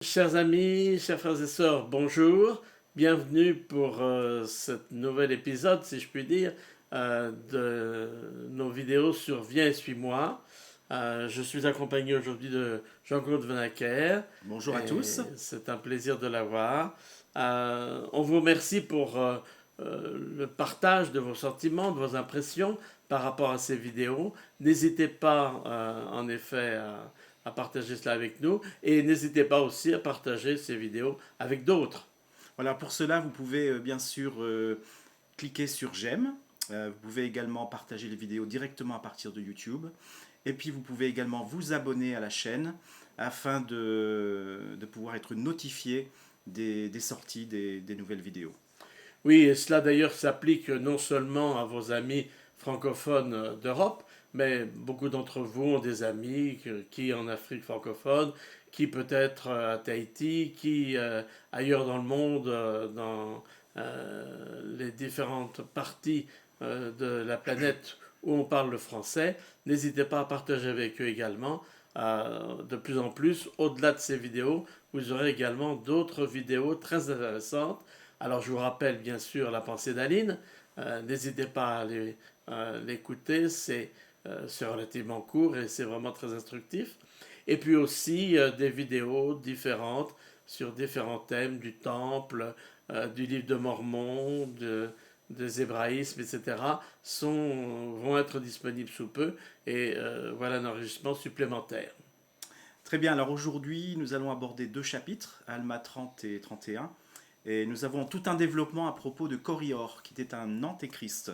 Chers amis, chers frères et sœurs, bonjour. Bienvenue pour ce nouvel épisode, si je puis dire, de nos vidéos sur Viens et suis-moi. Je suis accompagné aujourd'hui de Jean-Claude Venacker Bonjour à tous. et c'est un plaisir de l'avoir. On vous remercie pour le partage de vos sentiments, de vos impressions par rapport à ces vidéos. N'hésitez pas, en effet, à partager cela avec nous et n'hésitez pas aussi à partager ces vidéos avec d'autres. Voilà, pour cela, vous pouvez bien sûr cliquer sur j'aime. Vous pouvez également partager les vidéos directement à partir de YouTube. Et puis vous pouvez également vous abonner à la chaîne afin de pouvoir être notifié des sorties des nouvelles vidéos. Oui, et cela d'ailleurs s'applique non seulement à vos amis francophones d'Europe, mais beaucoup d'entre vous ont des amis qui en Afrique francophone, qui peut-être à Tahiti, qui ailleurs dans le monde, dans les différentes parties de la planète où on parle le français. N'hésitez pas à partager avec eux également. De plus en plus, au-delà de ces vidéos, vous aurez également d'autres vidéos très intéressantes. Alors je vous rappelle bien sûr la pensée d'Aline. N'hésitez pas à l'écouter, c'est relativement court et c'est vraiment très instructif. Et puis aussi des vidéos différentes sur différents thèmes du temple, du livre de Mormon, des hébraïsmes, etc. Vont être disponibles sous peu et voilà un enregistrement supplémentaire. Très bien, alors aujourd'hui, nous allons aborder deux chapitres, Alma 30 et 31. Et nous avons tout un développement à propos de Corior, qui était un antéchrist.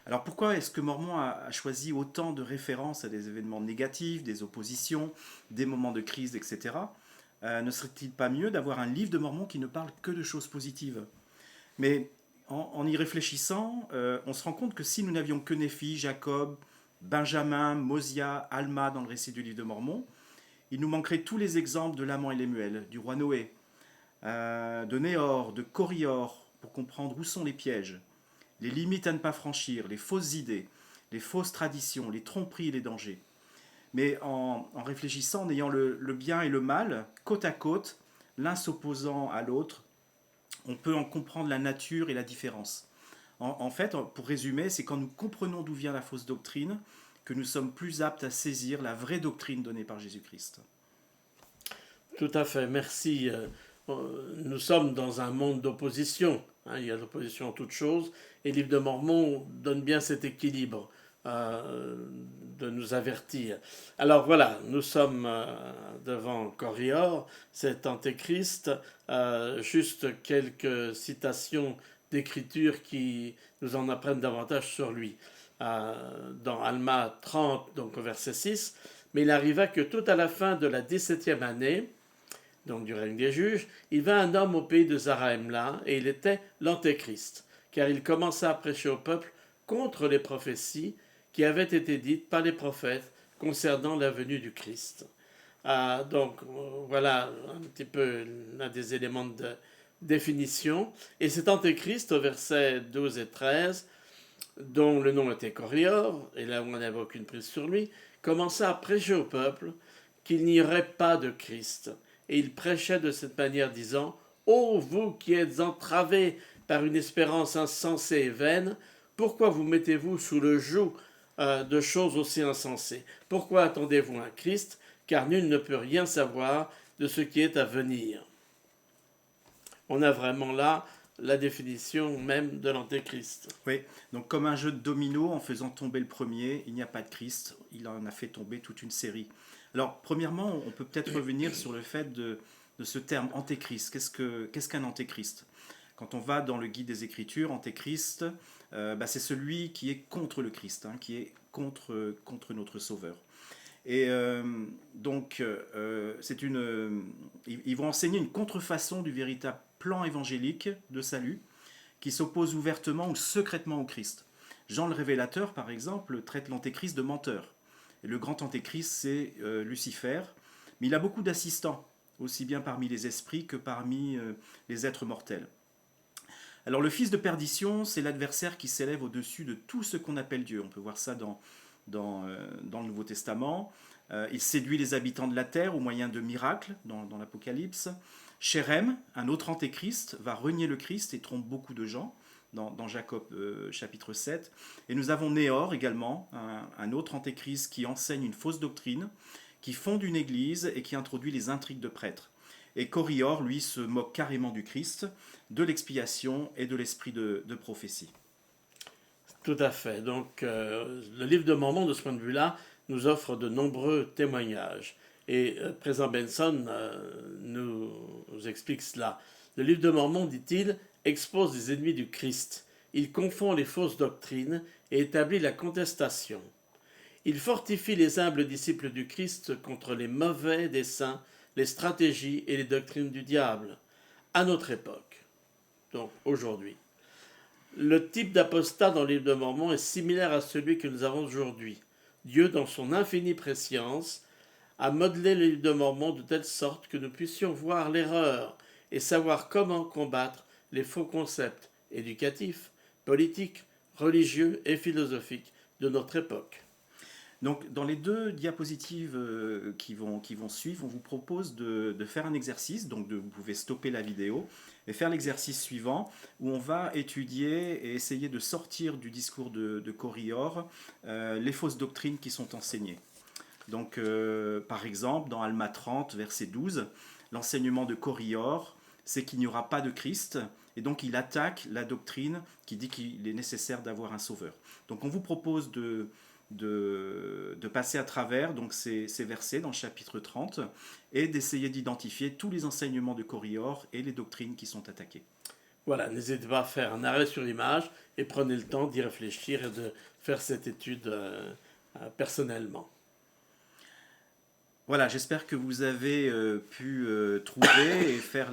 Alors pourquoi est-ce que Mormon a choisi autant de références à des événements négatifs, des oppositions, des moments de crise, etc. Ne serait-il pas mieux d'avoir un livre de Mormon qui ne parle que de choses positives? Mais en y réfléchissant, on se rend compte que si nous n'avions que Néphi, Jacob, Benjamin, Mosia, Alma dans le récit du livre de Mormon, il nous manquerait tous les exemples de l'amant et Lémuel, du roi Noé, de Néor, de Corior, pour comprendre où sont les pièges, les limites à ne pas franchir, les fausses idées, les fausses traditions, les tromperies et les dangers. Mais en réfléchissant, en ayant le bien et le mal côte à côte, l'un s'opposant à l'autre, on peut en comprendre la nature et la différence. En fait, pour résumer, c'est quand nous comprenons d'où vient la fausse doctrine que nous sommes plus aptes à saisir la vraie doctrine donnée par Jésus-Christ. Tout à fait, merci. Nous sommes dans un monde d'opposition. Hein, il y a l'opposition en toutes choses. Et le livre de Mormon donne bien cet équilibre de nous avertir. Alors voilà, nous sommes devant Corior, cet antéchrist. Juste quelques citations d'écriture qui nous en apprennent davantage sur lui. Dans Alma 30, donc au verset 6, mais il arriva que tout à la fin de la 17e année, donc du règne des juges, il vint un homme au pays de Zarahemla, et il était l'Antéchrist, car il commença à prêcher au peuple contre les prophéties qui avaient été dites par les prophètes concernant la venue du Christ. Donc voilà un petit peu l'un des éléments de définition. Et cet Antéchrist, au verset 12 et 13, dont le nom était Corior, et là où on n'avait aucune prise sur lui, commença à prêcher au peuple qu'il n'y aurait pas de Christ. Et il prêchait de cette manière, disant: Ô vous qui êtes entravés par une espérance insensée et vaine, pourquoi vous mettez-vous sous le joug de choses aussi insensées? Pourquoi attendez-vous un Christ? Car nul ne peut rien savoir de ce qui est à venir. On a vraiment là la définition même de l'Antéchrist. Oui, donc comme un jeu de domino, en faisant tomber le premier, il n'y a pas de Christ, il en a fait tomber toute une série. Alors, premièrement, on peut peut-être revenir sur le fait de ce terme antéchrist. Qu'est-ce qu'un antéchrist? Quand on va dans le guide des Écritures, antéchrist, c'est celui qui est contre le Christ, hein, qui est contre notre Sauveur. Et ils vont enseigner une contrefaçon du véritable plan évangélique de salut qui s'oppose ouvertement ou secrètement au Christ. Jean le Révélateur, par exemple, traite l'antéchrist de menteur. Et le grand antéchrist, c'est Lucifer. Mais il a beaucoup d'assistants, aussi bien parmi les esprits que parmi les êtres mortels. Alors le fils de perdition, c'est l'adversaire qui s'élève au-dessus de tout ce qu'on appelle Dieu. On peut voir ça dans le Nouveau Testament. Il séduit les habitants de la terre au moyen de miracles dans l'Apocalypse. Chérem, un autre antéchrist, va renier le Christ et trompe beaucoup de gens dans Jacob chapitre 7. Et nous avons Néor également, un autre antéchrist qui enseigne une fausse doctrine, qui fonde une église et qui introduit les intrigues de prêtres. Et Corior, lui, se moque carrément du Christ, de l'expiation et de l'esprit de prophétie. Tout à fait. Donc, le livre de Mormon, de ce point de vue-là, nous offre de nombreux témoignages. Et Président Benson nous explique cela. Le livre de Mormon, dit-il, expose les ennemis du Christ. Il confond les fausses doctrines et établit la contestation. Il fortifie les humbles disciples du Christ contre les mauvais desseins, les stratégies et les doctrines du diable, à notre époque, donc aujourd'hui. Le type d'apostat dans le livre de Mormon est similaire à celui que nous avons aujourd'hui. Dieu, dans son infinie préscience, a modelé le livre de Mormon de telle sorte que nous puissions voir l'erreur et savoir comment combattre les faux concepts éducatifs, politiques, religieux et philosophiques de notre époque. Donc, dans les deux diapositives qui vont suivre, on vous propose de faire un exercice. Donc, vous pouvez stopper la vidéo et faire l'exercice suivant où on va étudier et essayer de sortir du discours de Corior les fausses doctrines qui sont enseignées. Donc, par exemple, dans Alma 30, verset 12, l'enseignement de Corior, c'est qu'il n'y aura pas de Christ. Et donc, il attaque la doctrine qui dit qu'il est nécessaire d'avoir un sauveur. Donc, on vous propose de passer à travers donc ces versets dans le chapitre 30 et d'essayer d'identifier tous les enseignements de Corior et les doctrines qui sont attaquées. Voilà, n'hésitez pas à faire un arrêt sur l'image et prenez le temps d'y réfléchir et de faire cette étude personnellement. Voilà, j'espère que vous avez pu trouver et faire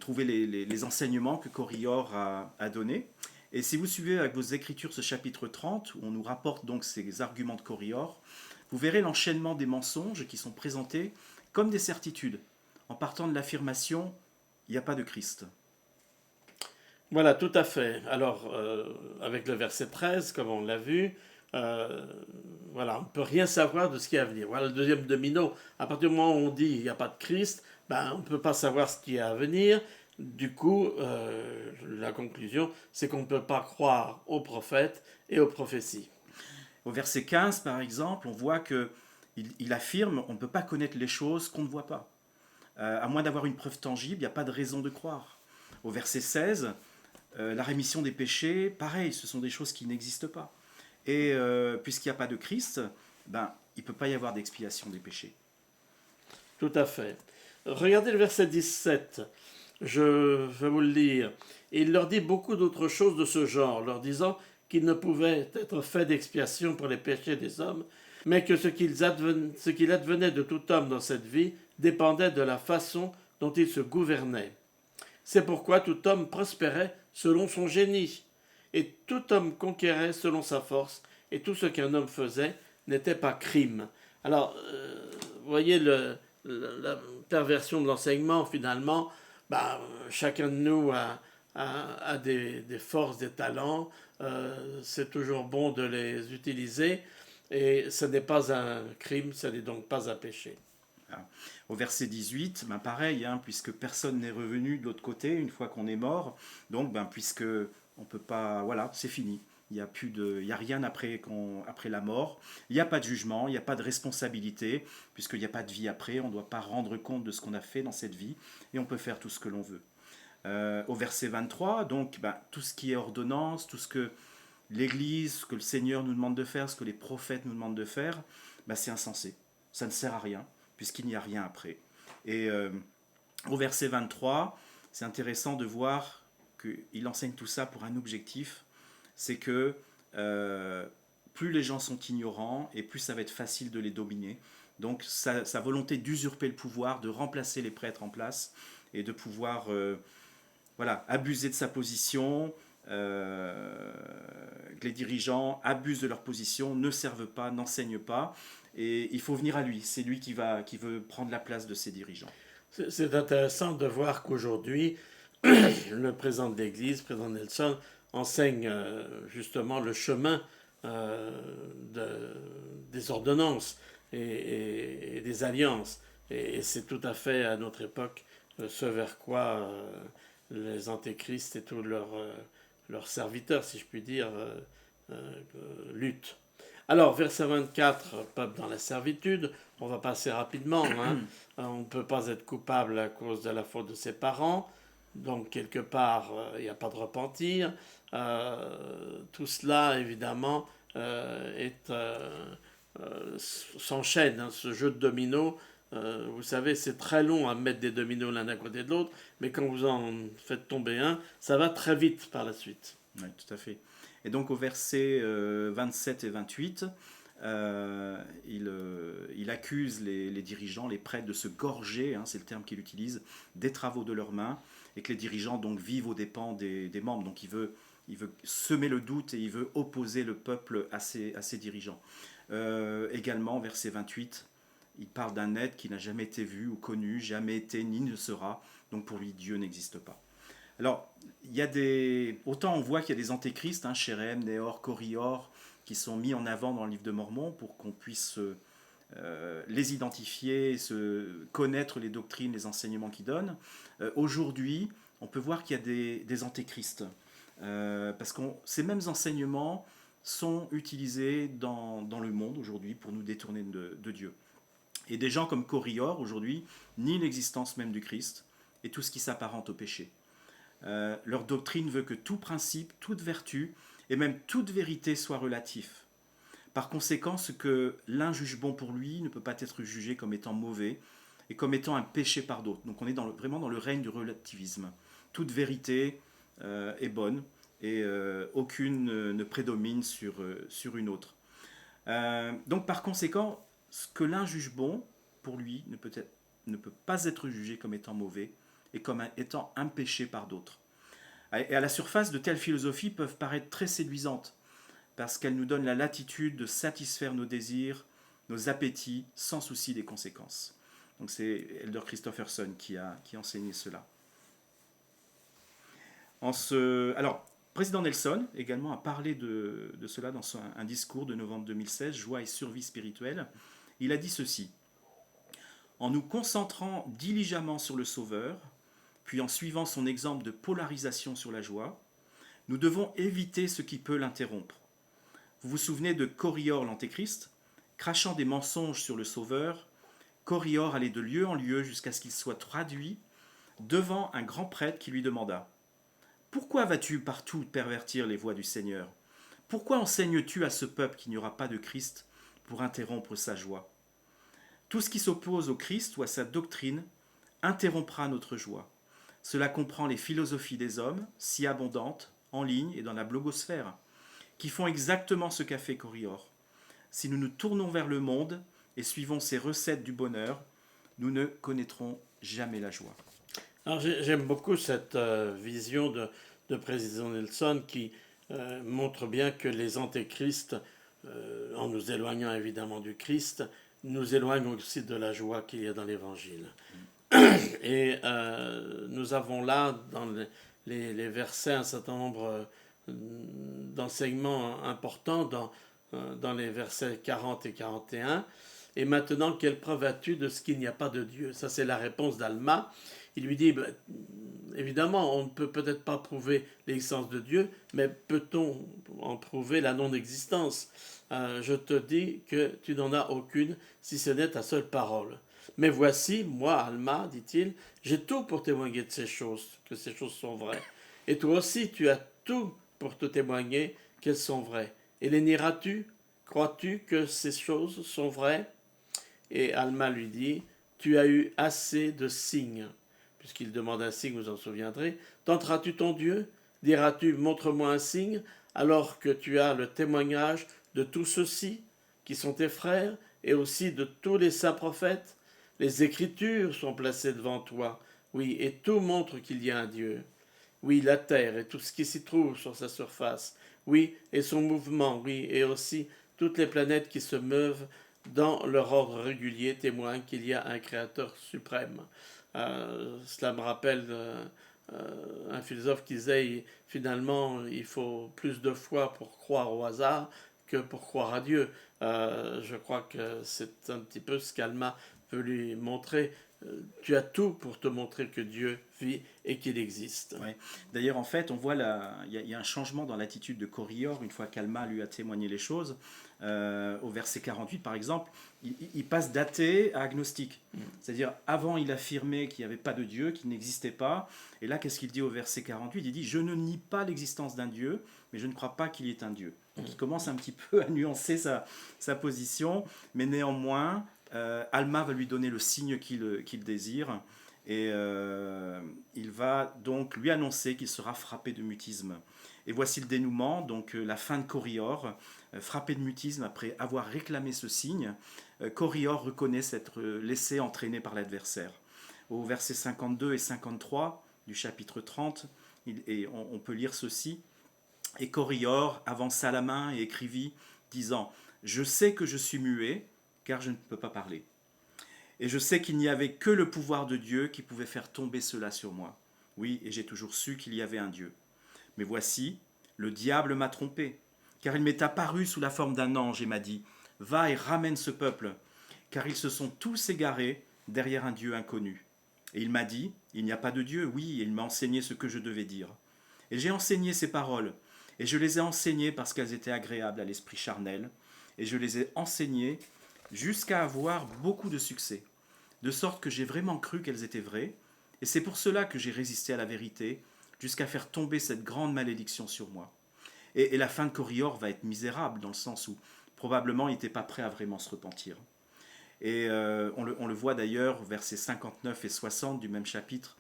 trouver les enseignements que Corior a donnés. Et si vous suivez avec vos écritures ce chapitre 30, où on nous rapporte donc ces arguments de Corior, vous verrez l'enchaînement des mensonges qui sont présentés comme des certitudes, en partant de l'affirmation « il n'y a pas de Christ ». Voilà, tout à fait. Alors, avec le verset 13, comme on l'a vu, voilà, on ne peut rien savoir de ce qui est à venir. Voilà le deuxième domino. À partir du moment où on dit il n'y a pas de Christ, on ne peut pas savoir ce qui est à venir. Du coup, la conclusion, c'est qu'on ne peut pas croire aux prophètes et aux prophéties. Au verset 15, par exemple, on voit qu'il affirme on ne peut pas connaître les choses qu'on ne voit pas. À moins d'avoir une preuve tangible, il n'y a pas de raison de croire. Au verset 16, la rémission des péchés, pareil, ce sont des choses qui n'existent pas. Et puisqu'il n'y a pas de Christ, il ne peut pas y avoir d'expiation des péchés. Tout à fait. Regardez le verset 17. Je vais vous le lire. Et il leur dit beaucoup d'autres choses de ce genre, leur disant qu'il ne pouvait être fait d'expiation pour les péchés des hommes, mais que ce qu'il advenait de tout homme dans cette vie dépendait de la façon dont il se gouvernait. C'est pourquoi tout homme prospérait selon son génie, et tout homme conquérait selon sa force, et tout ce qu'un homme faisait n'était pas crime. Alors, vous voyez la perversion de l'enseignement, finalement. Chacun de nous a des forces, des talents. C'est toujours bon de les utiliser. Et ce n'est pas un crime, ce n'est donc pas un péché. Au verset 18, pareil, puisque personne n'est revenu de l'autre côté une fois qu'on est mort. Donc, puisque on peut pas, voilà, c'est fini. Il n'y a rien après la mort. Il n'y a pas de jugement, il n'y a pas de responsabilité, puisqu'il n'y a pas de vie après. On ne doit pas rendre compte de ce qu'on a fait dans cette vie, et on peut faire tout ce que l'on veut. Au verset 23, donc, tout ce qui est ordonnance, tout ce que l'Église, ce que le Seigneur nous demande de faire, ce que les prophètes nous demandent de faire, c'est insensé. Ça ne sert à rien, puisqu'il n'y a rien après. Et au verset 23, c'est intéressant de voir qu'il enseigne tout ça pour un objectif, c'est que plus les gens sont ignorants et plus ça va être facile de les dominer. Donc sa volonté d'usurper le pouvoir, de remplacer les prêtres en place et de pouvoir abuser de sa position, que les dirigeants abusent de leur position, ne servent pas, n'enseignent pas. Et il faut venir à lui, c'est lui qui veut prendre la place de ces dirigeants. C'est intéressant de voir qu'aujourd'hui, le président de l'Église, président Nelson, enseigne justement le chemin des ordonnances et des alliances. Et c'est tout à fait à notre époque ce vers quoi les antéchrists et tous leurs serviteurs, si je puis dire, luttent. Alors, verset 24, peuple dans la servitude, on va passer rapidement. Hein. On ne peut pas être coupable à cause de la faute de ses parents. Donc, quelque part, il n'y a pas de repentir. Tout cela, évidemment, s'enchaîne. Hein, ce jeu de dominos, vous savez, c'est très long à mettre des dominos l'un à côté de l'autre, mais quand vous en faites tomber un, ça va très vite par la suite. Oui, tout à fait. Et donc au verset 27 et 28, il accuse les dirigeants, les prêtres de se gorger, hein, c'est le terme qu'il utilise, des travaux de leurs mains, et que les dirigeants donc vivent aux dépens des membres. Donc il veut semer le doute et il veut opposer le peuple à ses dirigeants. Également, verset 28, il parle d'un être qui n'a jamais été vu ou connu, jamais été ni ne sera, donc pour lui Dieu n'existe pas. Alors, autant on voit qu'il y a des antéchrists, hein, Chérem, Néor, Corior, qui sont mis en avant dans le livre de Mormon pour qu'on puisse les identifier, connaître les doctrines, les enseignements qu'ils donnent. Aujourd'hui, on peut voir qu'il y a des antéchrists, parce que ces mêmes enseignements sont utilisés dans le monde aujourd'hui pour nous détourner de Dieu. Et des gens comme Corior, aujourd'hui, nient l'existence même du Christ et tout ce qui s'apparente au péché. Leur doctrine veut que tout principe, toute vertu et même toute vérité soit relatif. Par conséquent, ce que l'un juge bon pour lui ne peut pas être jugé comme étant mauvais et comme étant un péché par d'autres. Donc on est vraiment dans le règne du relativisme. Toute vérité est bonne et aucune ne prédomine sur une autre. Donc par conséquent, ce que l'un juge bon pour lui ne peut pas être jugé comme étant mauvais et comme étant un péché par d'autres. Et à la surface, de telles philosophies peuvent paraître très séduisantes, parce qu'elles nous donnent la latitude de satisfaire nos désirs, nos appétits, sans souci des conséquences. Donc c'est Elder Christofferson qui a enseigné cela. Alors, président Nelson également a parlé de cela dans un discours de novembre 2016, Joie et survie spirituelle. Il a dit ceci: en nous concentrant diligemment sur le Sauveur, puis en suivant son exemple de polarisation sur la joie, nous devons éviter ce qui peut l'interrompre. Vous vous souvenez de Corior l'Antéchrist, crachant des mensonges sur le Sauveur. Corior allait de lieu en lieu jusqu'à ce qu'il soit traduit devant un grand prêtre qui lui demanda: pourquoi vas-tu partout pervertir les voies du Seigneur? Pourquoi enseignes-tu à ce peuple qu'il n'y aura pas de Christ pour interrompre sa joie? Tout ce qui s'oppose au Christ ou à sa doctrine interrompra notre joie. Cela comprend les philosophies des hommes, si abondantes, en ligne et dans la blogosphère, qui font exactement ce qu'a fait Corior. Si nous nous tournons vers le monde et suivons ses recettes du bonheur, nous ne connaîtrons jamais la joie. Alors j'aime beaucoup cette vision de président Nelson qui montre bien que les antéchrists, en nous éloignant évidemment du Christ, nous éloignent aussi de la joie qu'il y a dans l'Évangile. Et nous avons là, dans les versets, un certain nombre d'enseignements importants dans les versets 40 et 41. Et maintenant, quelle preuve as-tu de ce qu'il n'y a pas de Dieu? Ça, c'est la réponse d'Alma. Il lui dit, évidemment, on ne peut peut-être pas prouver l'existence de Dieu, mais peut-on en prouver la non-existence? Je te dis que tu n'en as aucune, si ce n'est ta seule parole. Mais voici, moi, Alma, dit-il, j'ai tout pour témoigner de ces choses, que ces choses sont vraies. Et toi aussi, tu as tout pour te témoigner qu'elles sont vraies. Et les nieras-tu? Crois-tu que ces choses sont vraies? Et Alma lui dit, tu as eu assez de signes. Puisqu'il demande un signe, vous en souviendrez. Tenteras-tu ton Dieu? Diras-tu, montre-moi un signe, alors que tu as le témoignage de tous ceux-ci, qui sont tes frères, et aussi de tous les saints prophètes? Les Écritures sont placées devant toi, oui, et tout montre qu'il y a un Dieu. Oui, la terre et tout ce qui s'y trouve sur sa surface, oui, et son mouvement, oui, et aussi toutes les planètes qui se meuvent dans leur ordre régulier témoignent qu'il y a un Créateur suprême. Cela me rappelle un philosophe qui disait finalement il faut plus de foi pour croire au hasard que pour croire à Dieu. Je crois que c'est un petit peu ce qu'Alma veut lui montrer. Tu as tout pour te montrer que Dieu vit et qu'il existe. Ouais. D'ailleurs, en fait, on voit il y a un changement dans l'attitude de Corillor une fois qu'Alma lui a témoigné les choses. Au verset 48, par exemple, il passe d'athée à agnostique. C'est-à-dire, avant, il affirmait qu'il n'y avait pas de Dieu, qu'il n'existait pas. Et là, qu'est-ce qu'il dit au verset 48? Il dit, je ne nie pas l'existence d'un Dieu, mais je ne crois pas qu'il y ait un Dieu. Donc, il commence un petit peu à nuancer sa position, mais néanmoins, Alma va lui donner le signe qu'il désire. Et il va donc lui annoncer qu'il sera frappé de mutisme. Et voici le dénouement, donc la fin de Corillor, frappé de mutisme après avoir réclamé ce signe. Corillor reconnaît s'être laissé entraîner par l'adversaire. Au verset 52 et 53 du chapitre 30, on peut lire ceci. Et Corillor avança la main et écrivit, disant, je sais que je suis muet, car je ne peux pas parler. Et je sais qu'il n'y avait que le pouvoir de Dieu qui pouvait faire tomber cela sur moi. Oui, et j'ai toujours su qu'il y avait un Dieu. Mais voici, le diable m'a trompé, car il m'est apparu sous la forme d'un ange et m'a dit, va et ramène ce peuple, car ils se sont tous égarés derrière un Dieu inconnu. Et il m'a dit, il n'y a pas de Dieu, oui, et il m'a enseigné ce que je devais dire. Et j'ai enseigné ces paroles, et je les ai enseignées parce qu'elles étaient agréables à l'esprit charnel, et je les ai enseignées jusqu'à avoir beaucoup de succès, de sorte que j'ai vraiment cru qu'elles étaient vraies, et c'est pour cela que j'ai résisté à la vérité, jusqu'à faire tomber cette grande malédiction sur moi. Et la fin de Corillor va être misérable, dans le sens où probablement il n'était pas prêt à vraiment se repentir. Et on le voit d'ailleurs, versets 59 et 60 du même chapitre.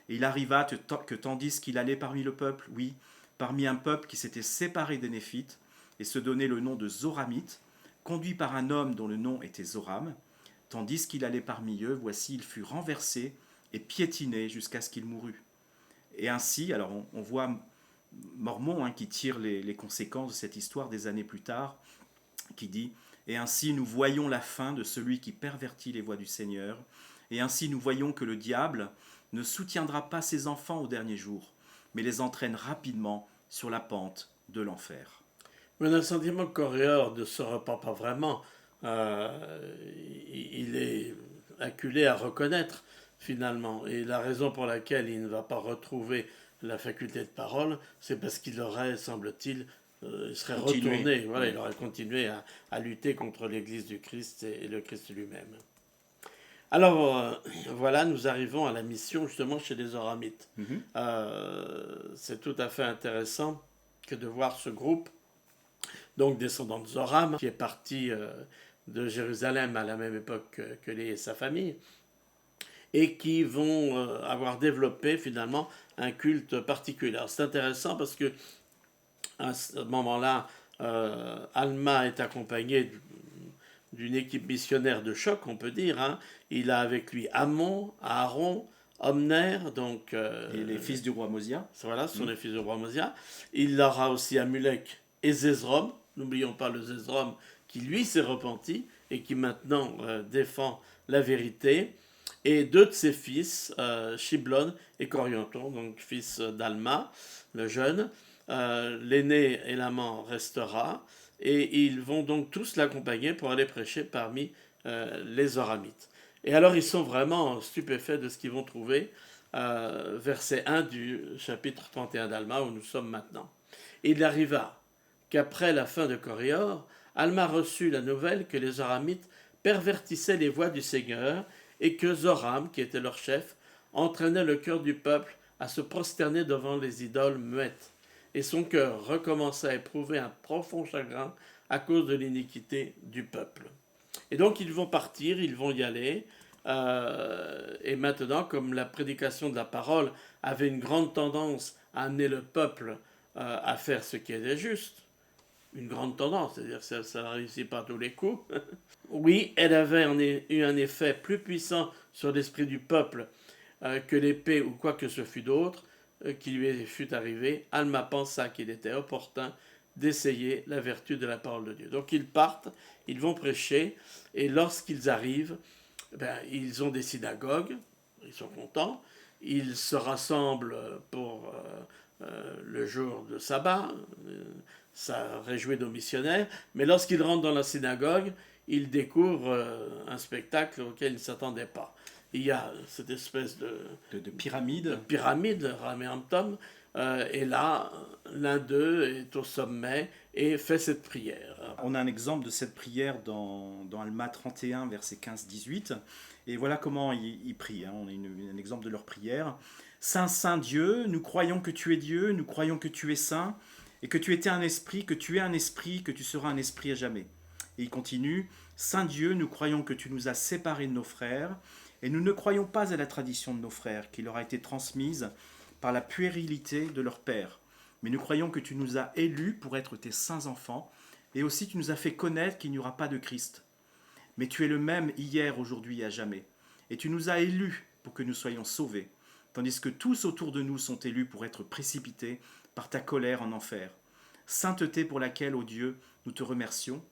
Et il arriva que tandis qu'il allait parmi le peuple, oui, parmi un peuple qui s'était séparé des Néphites, et se donnait le nom de Zoramites, conduit par un homme dont le nom était Zoram, tandis qu'il allait parmi eux, voici, il fut renversé et piétiné jusqu'à ce qu'il mourût. Et ainsi, alors on voit Mormon qui tire les conséquences de cette histoire des années plus tard, qui dit « Et ainsi nous voyons la fin de celui qui pervertit les voies du Seigneur, et ainsi nous voyons que le diable ne soutiendra pas ses enfants au dernier jour, mais les entraîne rapidement sur la pente de l'enfer. » Mais on a le sentiment que Corillor ne se repent pas vraiment. Il est acculé à reconnaître finalement. Et la raison pour laquelle il ne va pas retrouver la faculté de parole, c'est parce qu'il aurait, semble-t-il, il serait retourné, voilà, il aurait continué à lutter contre l'Église du Christ et le Christ lui-même. Alors voilà, nous arrivons à la mission justement chez les Zoramites. C'est tout à fait intéressant que de voir ce groupe, donc descendant de Zoram, qui est parti de Jérusalem à la même époque que Léhi et sa famille, et qui vont avoir développé finalement un culte particulier. Alors, c'est intéressant parce que à ce moment-là, Alma est accompagné d'une équipe missionnaire de choc, on peut dire. Hein. Il a avec lui Amon, Aaron, Omner, donc... et les fils du roi Mosia. Voilà, ce sont les fils du roi Mosia. Il aura aussi Amulek et Zezrom. N'oublions pas le Zezrom qui, lui, s'est repenti et qui maintenant défend la vérité. Et deux de ses fils, Shiblon et Corianton, donc fils d'Alma, le jeune. L'aîné Élaman restera. Et ils vont donc tous l'accompagner pour aller prêcher parmi les Zoramites. Et alors ils sont vraiment stupéfaits de ce qu'ils vont trouver. Verset 1 du chapitre 31 d'Alma où nous sommes maintenant. Il arriva qu'après la fin de Corillor, Alma reçut la nouvelle que les Zoramites pervertissaient les voies du Seigneur et que Zoram, qui était leur chef, entraînait le cœur du peuple à se prosterner devant les idoles muettes. Et son cœur recommença à éprouver un profond chagrin à cause de l'iniquité du peuple. Et donc ils vont partir, ils vont y aller. Et maintenant, comme la prédication de la parole avait une grande tendance à amener le peuple à faire ce qui était juste, une grande tendance, c'est-à-dire que ça ne réussit pas à tous les coups. Oui, elle avait eu un effet plus puissant sur l'esprit du peuple que l'épée ou quoi que ce fût d'autre qui lui fut arrivé. Alma pensa qu'il était opportun d'essayer la vertu de la parole de Dieu. Donc ils partent, ils vont prêcher, et lorsqu'ils arrivent, ils ont des synagogues, ils sont contents, ils se rassemblent pour le jour de sabbat, ça réjouit nos missionnaires, mais lorsqu'il rentre dans la synagogue, il découvre un spectacle auquel il ne s'attendait pas. Il y a cette espèce De pyramide. de pyramide, Raméantom, et là, l'un d'eux est au sommet et fait cette prière. On a un exemple de cette prière dans Alma 31, verset 15-18. Et voilà comment ils prient. On a un exemple de leur prière. Saint, Saint Dieu, nous croyons que tu es Dieu, nous croyons que tu es saint, et que tu étais un esprit, que tu es un esprit, que tu seras un esprit à jamais. Et il continue. Saint Dieu, nous croyons que tu nous as séparés de nos frères, et nous ne croyons pas à la tradition de nos frères, qui leur a été transmise par la puérilité de leur père. Mais nous croyons que tu nous as élus pour être tes saints enfants, et aussi tu nous as fait connaître qu'il n'y aura pas de Christ. Mais tu es le même hier, aujourd'hui et à jamais. Et tu nous as élus pour que nous soyons sauvés, tandis que tous autour de nous sont élus pour être précipités par ta colère en enfer. Sainteté pour laquelle, ô Dieu, nous te remercions.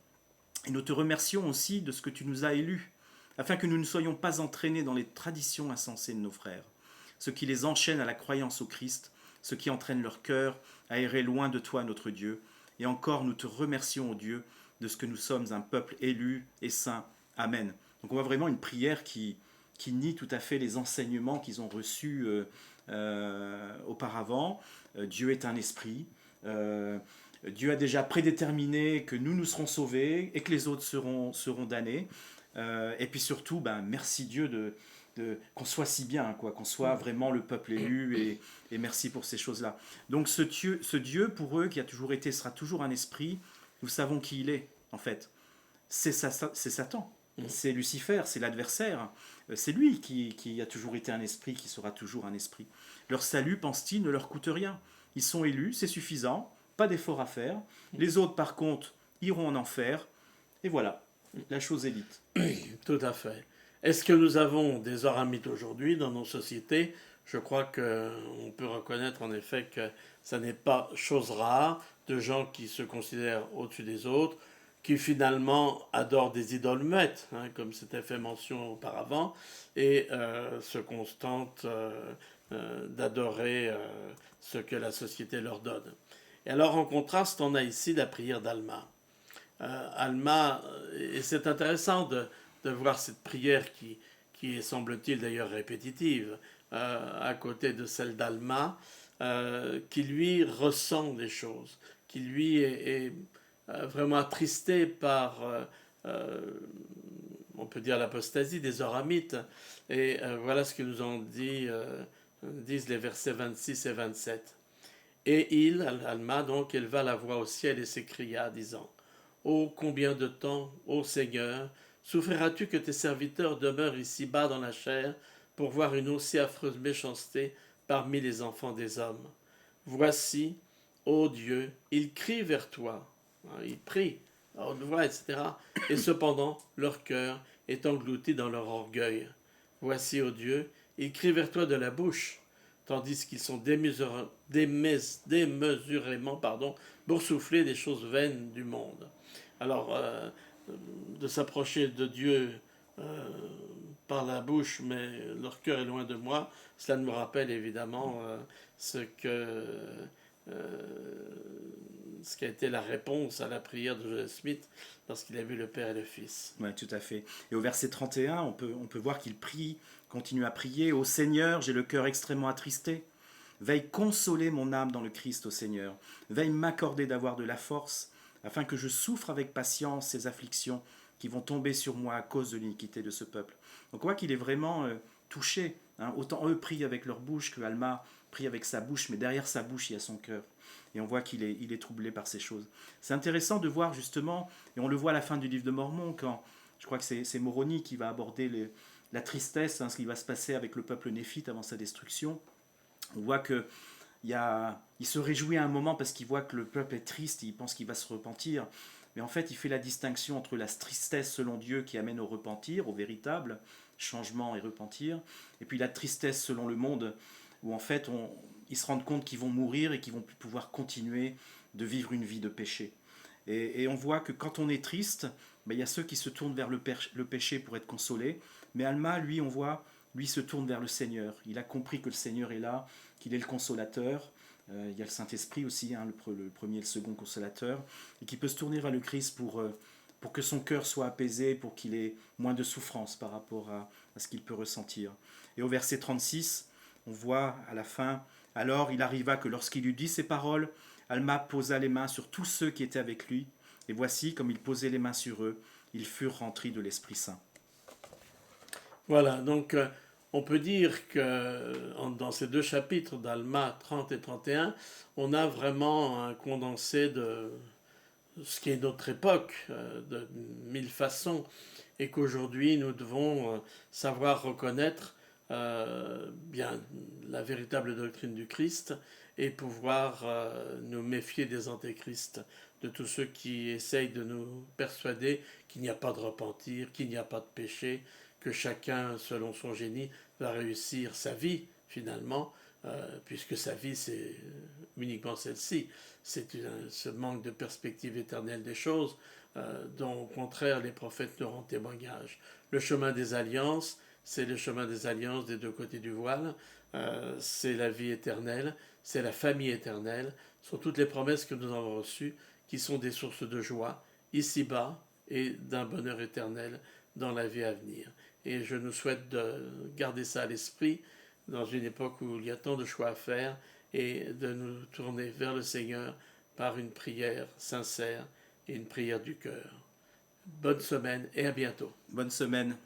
Et nous te remercions aussi de ce que tu nous as élus, afin que nous ne soyons pas entraînés dans les traditions insensées de nos frères, ce qui les enchaîne à la croyance au Christ, ce qui entraîne leur cœur à errer loin de toi, notre Dieu. Et encore, nous te remercions, ô Dieu, de ce que nous sommes un peuple élu et saint. Amen. Donc on voit vraiment une prière qui nie tout à fait les enseignements qu'ils ont reçus auparavant. Dieu est un esprit. Dieu a déjà prédéterminé que nous serons sauvés et que les autres seront damnés. Et puis surtout, merci Dieu qu'on soit si bien, qu'on soit vraiment le peuple élu, et merci pour ces choses-là. Donc ce Dieu, pour eux, qui a toujours été, sera toujours un esprit, nous savons qui il est, en fait. C'est Satan, c'est Lucifer, c'est l'adversaire. C'est lui qui a toujours été un esprit, qui sera toujours un esprit. Leur salut, pense-t-il, ne leur coûte rien. Ils sont élus, c'est suffisant, pas d'effort à faire. Les autres, par contre, iront en enfer. Et voilà, la chose est dite. Tout à fait. Est-ce que nous avons des oramites aujourd'hui dans nos sociétés? Je crois qu'on peut reconnaître en effet que ça n'est pas chose rare de gens qui se considèrent au-dessus des autres, qui finalement adorent des idoles muettes, comme c'était fait mention auparavant, et se contentent d'adorer ce que la société leur donne. Et alors en contraste, on a ici la prière d'Alma. Alma, et c'est intéressant de voir cette prière qui est, semble-t-il, d'ailleurs répétitive, à côté de celle d'Alma, qui lui ressent des choses, qui lui est vraiment attristé par, on peut dire, l'apostasie des Oramites. Et voilà ce que nous en disent les versets 26 et 27. Et il, Alma, donc, éleva la voix au ciel et s'écria, disant: Ô combien de temps, ô Seigneur, souffriras-tu que tes serviteurs demeurent ici-bas dans la chair pour voir une aussi affreuse méchanceté parmi les enfants des hommes? Voici, ô Dieu, ils crient vers toi. Ils prient à haute voix, etc. Et cependant, leur cœur est englouti dans leur orgueil. Voici, ô Dieu, ils crient vers toi de la bouche, tandis qu'ils sont démesurément boursouflés des choses vaines du monde. Alors, de s'approcher de Dieu par la bouche, mais leur cœur est loin de moi, cela me rappelle évidemment ce qui a été la réponse à la prière de Joseph Smith lorsqu'il a vu le Père et le Fils. Oui, tout à fait. Et au verset 31, on peut voir qu'il prie, continue à prier: Ô Seigneur, j'ai le cœur extrêmement attristé. Veille consoler mon âme dans le Christ, ô Seigneur. Veille m'accorder d'avoir de la force, afin que je souffre avec patience ces afflictions qui vont tomber sur moi à cause de l'iniquité de ce peuple. Donc on voit qu'il est vraiment touché. Autant eux prient avec leur bouche que Alma prie avec sa bouche, mais derrière sa bouche, il y a son cœur. Et on voit qu'il est troublé par ces choses. C'est intéressant de voir justement, et on le voit à la fin du livre de Mormon, quand je crois que c'est Moroni qui va aborder la tristesse, ce qui va se passer avec le peuple néphite avant sa destruction. On voit qu'il se réjouit à un moment parce qu'il voit que le peuple est triste, et il pense qu'il va se repentir. Mais en fait, il fait la distinction entre la tristesse selon Dieu qui amène au repentir, au véritable changement et repentir, et puis la tristesse selon le monde, où en fait ils se rendent compte qu'ils vont mourir et qu'ils vont plus pouvoir continuer de vivre une vie de péché. Et on voit que quand on est triste, il y a ceux qui se tournent vers le péché pour être consolés, mais Alma, lui, on voit lui se tourne vers le Seigneur. Il a compris que le Seigneur est là, qu'il est le consolateur. Il y a le Saint-Esprit aussi, hein, le premier et le second consolateur, et qui peut se tourner vers le Christ pour que son cœur soit apaisé, pour qu'il ait moins de souffrance par rapport à ce qu'il peut ressentir. Et au verset 36, on voit à la fin, « Alors il arriva que lorsqu'il eut dit ces paroles, Alma posa les mains sur tous ceux qui étaient avec lui, et voici, comme il posait les mains sur eux, ils furent remplis de l'Esprit Saint. » Voilà, donc on peut dire que dans ces deux chapitres d'Alma 30 et 31, on a vraiment un condensé de ce qui est notre époque, de mille façons, et qu'aujourd'hui nous devons savoir reconnaître bien la véritable doctrine du Christ et pouvoir nous méfier des antéchrists, de tous ceux qui essayent de nous persuader qu'il n'y a pas de repentir, qu'il n'y a pas de péché, que chacun, selon son génie, va réussir sa vie, finalement, puisque sa vie, c'est uniquement celle-ci. C'est ce manque de perspective éternelle des choses dont, au contraire, les prophètes nous rendent témoignage. Le chemin des alliances, c'est le chemin des alliances des deux côtés du voile, c'est la vie éternelle, c'est la famille éternelle, ce sont toutes les promesses que nous avons reçues qui sont des sources de joie, ici-bas, et d'un bonheur éternel dans la vie à venir. Et je nous souhaite de garder ça à l'esprit dans une époque où il y a tant de choix à faire et de nous tourner vers le Seigneur par une prière sincère et une prière du cœur. Bonne semaine et à bientôt. Bonne semaine.